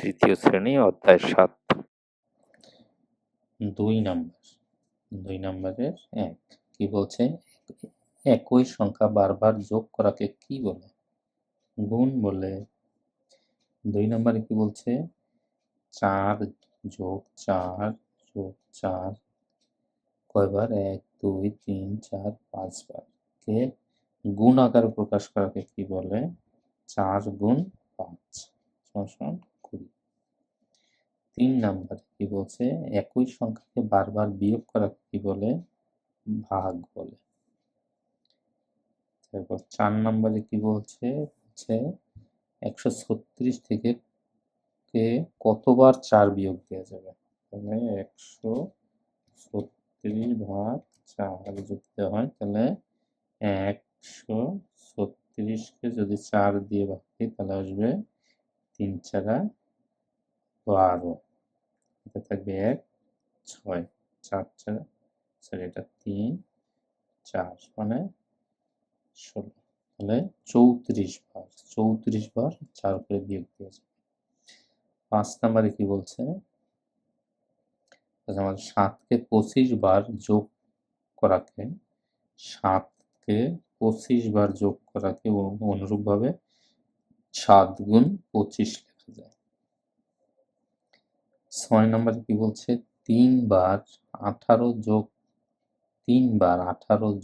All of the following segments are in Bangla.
তৃতীয় শ্রেণী অধ্যায় ৭। 2 নম্বরের 1 কি বলছে? একই সংখ্যা বারবার যোগ করাকে কি বলে? গুণ বলে। 2 নম্বরে কি বলছে? 4 যোগ 4 যোগ 4 কয়বার? 1 2 3 4 5 বার। কে গুণ আকারে প্রকাশ করাকে কি বলে? 4 গুণ 5 সমান 20। 3 নম্বরে কি বলছে? একই সংখ্যাকে বারবার বিয়োগ করাকে কি বলে? ভাগ বলে। তারপর 4 নম্বরে কি বলছে? 136 থেকে কতবার 4 বিয়োগ দেওয়া যাবে? তাহলে 136 ভাগ 4 যদি দেওয়া হয় তাহলে 136 কে যদি 4 দিয়ে ভাগ করি তাহলে আসবে 3 4 12। এটা থাকবে 1 6 4 4 সরি এটা 3 4 মানে 16। তাহলে 34 বার 4 করে বিয়োগ দেওয়া যাবে। 5 নম্বরে কি বলছে? আমাদের 7কে 25 বার যোগ করাকে 7কে 25 বার যোগ করাকে অনুরূপভাবে 7 গুণ 25 লেখা যায়। 6 নম্বরে কি বলছে? 3 বার 18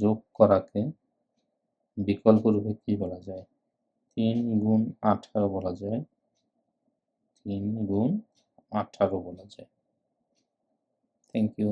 যোগ করাকে বিকল্প রূপে কি বলা যায়? 3 গুণ 18 বলা যায়। 3 গুণ 18 বলা যায়। Thank you.